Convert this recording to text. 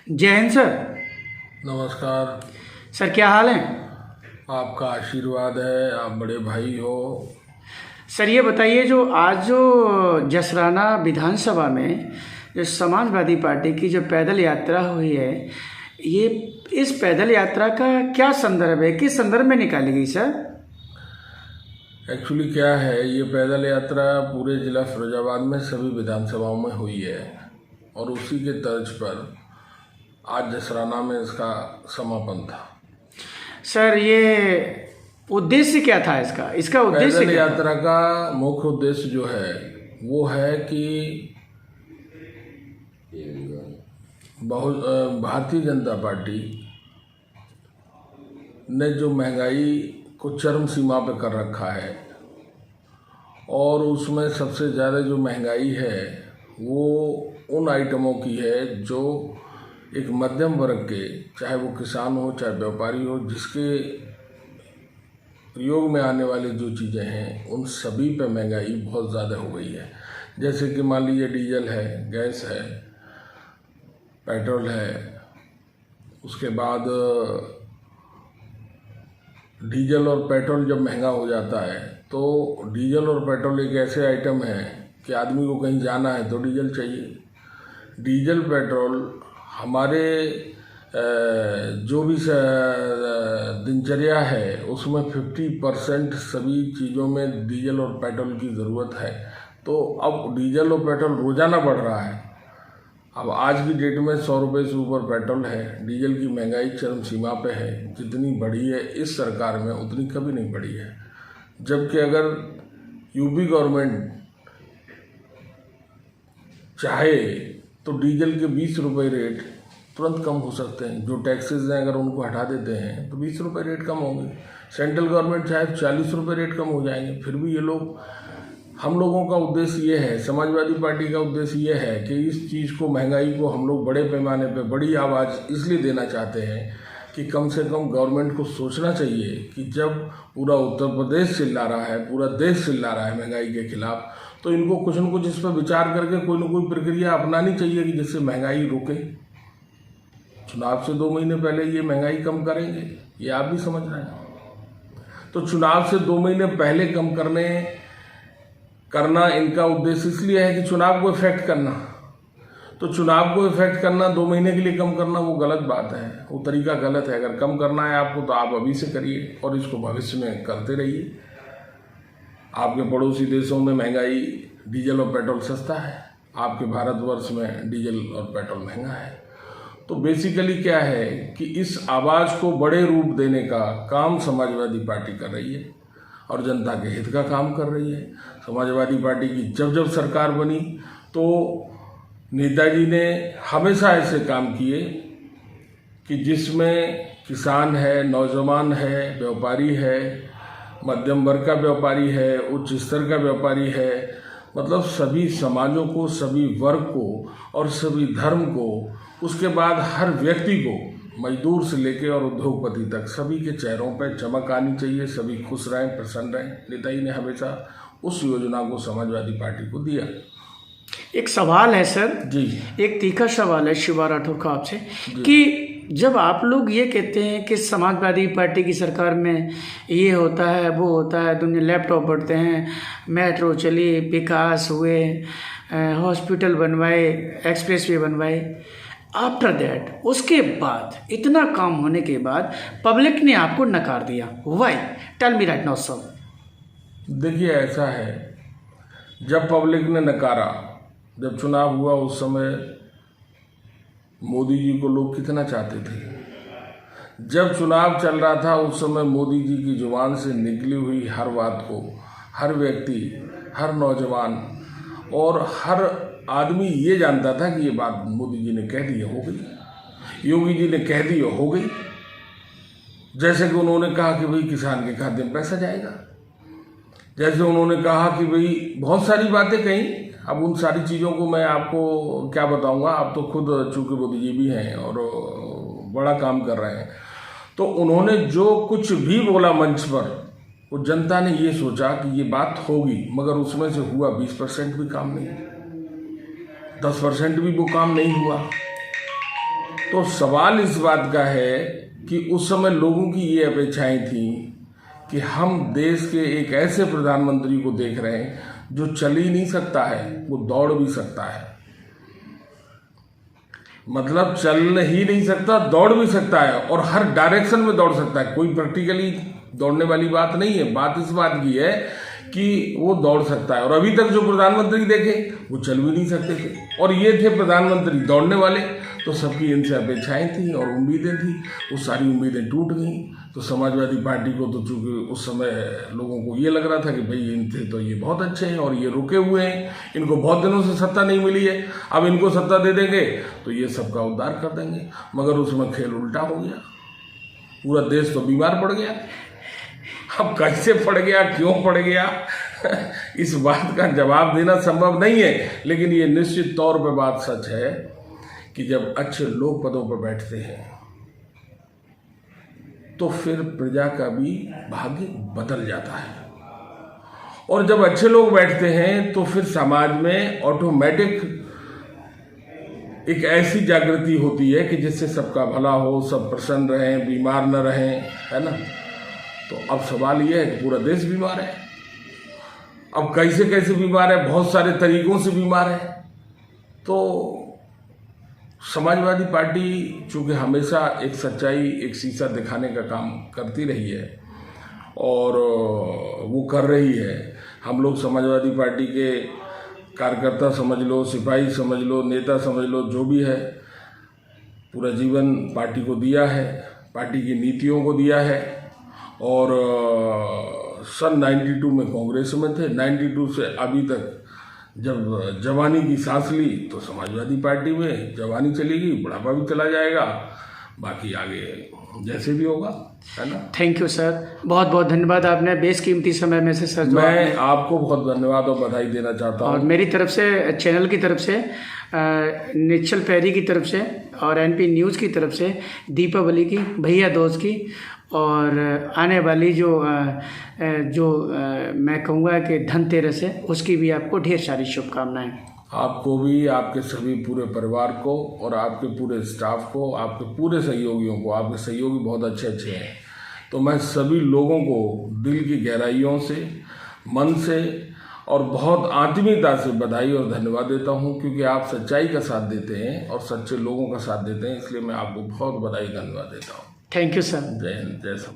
जय हिंद सर। नमस्कार। सर क्या हाल है? आपका आशीर्वाद है, आप बड़े भाई हो। सर ये बताइए, जो आज जो जसराना विधानसभा में जो समाजवादी पार्टी की जो पैदल यात्रा हुई है, ये इस पैदल यात्रा का क्या संदर्भ है, किस संदर्भ में निकाली गई सर? एक्चुअली क्या है, ये पैदल यात्रा पूरे जिला फिरोजाबाद में सभी विधानसभाओं में हुई है और उसी के तर्ज पर आज जसराना में इसका समापन था। सर ये उद्देश्य क्या था इसका उद्देश्य पैदल क्या था? यात्रा का मुख्य उद्देश्य जो है वो है कि भारतीय जनता पार्टी ने जो महंगाई को चरम सीमा पे कर रखा है और उसमें सबसे ज़्यादा जो महंगाई है वो उन आइटमों की है जो एक मध्यम वर्ग के, चाहे वो किसान हो चाहे व्यापारी हो, जिसके प्रयोग में आने वाली जो चीज़ें हैं उन सभी पे महंगाई बहुत ज़्यादा हो गई है। जैसे कि मान लीजिए डीजल है, गैस है, पेट्रोल है, उसके बाद डीजल और पेट्रोल जब महंगा हो जाता है तो डीजल और पेट्रोल एक ऐसे आइटम है कि आदमी को कहीं जाना है तो डीजल चाहिए। डीजल पेट्रोल हमारे जो भी दिनचर्या है उसमें 50% सभी चीज़ों में डीजल और पेट्रोल की ज़रूरत है। तो अब डीजल और पेट्रोल रोज़ाना बढ़ रहा है। अब आज की डेट में 100 रुपये से ऊपर पेट्रोल है, डीजल की महंगाई चरम सीमा पे है। जितनी बढ़ी है इस सरकार में उतनी कभी नहीं बढ़ी है। जबकि अगर यूपी गवर्नमेंट चाहे तो डीजल के 20 रुपये रेट तुरंत कम हो सकते हैं। जो टैक्सेस हैं अगर उनको हटा देते हैं तो 20 रुपये रेट कम होंगे। सेंट्रल गवर्नमेंट चाहे तो 40 रुपये रेट कम हो जाएंगे। फिर भी ये लोग, हम लोगों का उद्देश्य ये है, समाजवादी पार्टी का उद्देश्य ये है कि इस चीज़ को, महंगाई को हम लोग बड़े पैमाने पे बड़ी आवाज़ इसलिए देना चाहते हैं कि कम से कम गवर्नमेंट को सोचना चाहिए कि जब पूरा उत्तर प्रदेश चिल्ला रहा है, पूरा देश चिल्ला रहा है महंगाई के खिलाफ, तो इनको कुछ न कुछ इस पर विचार करके कोई न कोई प्रक्रिया अपनानी चाहिए कि जिससे महंगाई रुके। चुनाव से 2 महीने पहले ये महंगाई कम करेंगे, ये आप भी समझ रहे हैं। तो चुनाव से 2 महीने पहले कम करना इनका उद्देश्य इसलिए है कि चुनाव को इफेक्ट करना। तो चुनाव को इफेक्ट करना, 2 महीने के लिए कम करना, वो गलत बात है, वो तरीका गलत है। अगर कम करना है आपको तो आप अभी से करिए और इसको भविष्य में करते रहिए। आपके पड़ोसी देशों में महंगाई, डीजल और पेट्रोल सस्ता है, आपके भारतवर्ष में डीजल और पेट्रोल महंगा है। तो बेसिकली क्या है कि इस आवाज़ को बड़े रूप देने का काम समाजवादी पार्टी कर रही है और जनता के हित का काम कर रही है। समाजवादी पार्टी की जब सरकार बनी तो नेताजी ने हमेशा ऐसे काम किए कि जिसमें किसान है, नौजवान है, व्यापारी है, मध्यम वर्ग का व्यापारी है, उच्च स्तर का व्यापारी है, मतलब सभी समाजों को, सभी वर्ग को और सभी धर्म को, उसके बाद हर व्यक्ति को, मजदूर से लेकर और उद्योगपति तक, सभी के चेहरों पर चमक आनी चाहिए, सभी खुश रहें, प्रसन्न रहें। नेताजी ने हमेशा उस योजना को समाजवादी पार्टी को दिया। एक सवाल है सर जी, एक तीखा सवाल है शिवा राठौर का आपसे, कि जब आप लोग ये कहते हैं कि समाजवादी पार्टी की सरकार में ये होता है, वो होता है, दुनिया लैपटॉप बढ़ते हैं, मेट्रो चली, विकास हुए, हॉस्पिटल बनवाए, एक्सप्रेस वे बनवाए, आफ्टर दैट, उसके बाद, इतना काम होने के बाद पब्लिक ने आपको नकार दिया। Why? Tell me right now sir. देखिए ऐसा है, जब पब्लिक ने नकारा, जब चुनाव हुआ उस समय मोदी जी को लोग कितना चाहते थे। जब चुनाव चल रहा था उस समय मोदी जी की जुबान से निकली हुई हर बात को हर व्यक्ति, हर नौजवान और हर आदमी ये जानता था कि ये बात मोदी जी ने कह दी हो गई, योगी जी ने कह दी हो गई। जैसे कि उन्होंने कहा कि भाई किसान के खाते में पैसा जाएगा, जैसे उन्होंने कहा कि भाई बहुत सारी बातें कहीं। अब उन सारी चीज़ों को मैं आपको क्या बताऊंगा, आप तो खुद चूँकि बुद्धिजीवी हैं और बड़ा काम कर रहे हैं। तो उन्होंने जो कुछ भी बोला मंच पर, वो जनता ने ये सोचा कि ये बात होगी, मगर उसमें से हुआ 20% भी काम नहीं, 10% भी वो काम नहीं हुआ। तो सवाल इस बात का है कि उस समय लोगों की ये अपेक्षाएं थी कि हम देश के एक ऐसे प्रधानमंत्री को देख रहे हैं जो चल ही नहीं सकता है, वो दौड़ भी सकता है। मतलब चल ही नहीं सकता, दौड़ भी सकता है, और हर डायरेक्शन में दौड़ सकता है। कोई प्रैक्टिकली दौड़ने वाली बात नहीं है। बात इस बात की है कि वो दौड़ सकता है। और अभी तक जो प्रधानमंत्री देखे वो चल भी नहीं सकते थे, और ये थे प्रधानमंत्री दौड़ने वाले। तो सबकी इनसे अपेक्षाएं थी और उम्मीदें थी, वो सारी उम्मीदें टूट गई। तो समाजवादी पार्टी को तो चूंकि उस समय लोगों को ये लग रहा था कि भाई इनसे तो ये बहुत अच्छे हैं और ये रुके हुए हैं, इनको बहुत दिनों से सत्ता नहीं मिली है, अब इनको सत्ता दे देंगे तो ये सबका उद्धार कर देंगे। मगर उसमें खेल उल्टा हो गया, पूरा देश तो बीमार पड़ गया। अब कैसे पड़ गया, क्यों पड़ गया, इस बात का जवाब देना संभव नहीं है। लेकिन ये निश्चित तौर पर बात सच है कि जब अच्छे लोग पदों पर बैठते हैं तो फिर प्रजा का भी भाग्य बदल जाता है। और जब अच्छे लोग बैठते हैं तो फिर समाज में ऑटोमेटिक एक ऐसी जागृति होती है कि जिससे सबका भला हो, सब प्रसन्न रहें, बीमार न रहें, है ना। तो अब सवाल यह है कि पूरा देश बीमार है। अब कैसे कैसे बीमार है, बहुत सारे तरीकों से बीमार है। तो समाजवादी पार्टी चूँकि हमेशा एक सच्चाई, एक शीशा दिखाने का काम करती रही है और वो कर रही है। हम लोग समाजवादी पार्टी के कार्यकर्ता समझ लो, सिपाही समझ लो, नेता समझ लो, जो भी है, पूरा जीवन पार्टी को दिया है, पार्टी की नीतियों को दिया है। और सन 92 में कांग्रेस में थे, 92 से अभी तक जब जवानी की सांस ली तो समाजवादी पार्टी में जवानी चली गई, बुढ़ापा भी चला जाएगा, बाकी आगे जैसे भी होगा, है ना। थैंक यू सर, बहुत बहुत धन्यवाद, आपने बेशकीमती समय में से सर मैं आपको बहुत धन्यवाद और बधाई देना चाहता हूँ। और मेरी तरफ से, चैनल की तरफ से, निश्चल पैरी की तरफ से और एनपी न्यूज़ की तरफ से दीपावली की, भैया दोस्त की और आने वाली जो मैं कहूँगा कि धनतेरस है, उसकी भी आपको ढेर सारी शुभकामनाएं। आपको भी, आपके सभी पूरे परिवार को और आपके पूरे स्टाफ को, आपके पूरे सहयोगियों को। आपके सहयोगी बहुत अच्छे अच्छे हैं। तो मैं सभी लोगों को दिल की गहराइयों से, मन से और बहुत आत्मीयता से बधाई और धन्यवाद देता हूं, क्योंकि आप सच्चाई का साथ देते हैं और सच्चे लोगों का साथ देते हैं। इसलिए मैं आपको बहुत बधाई धन्यवाद देता हूं। Thank you sir. जय हिंद, जय सब।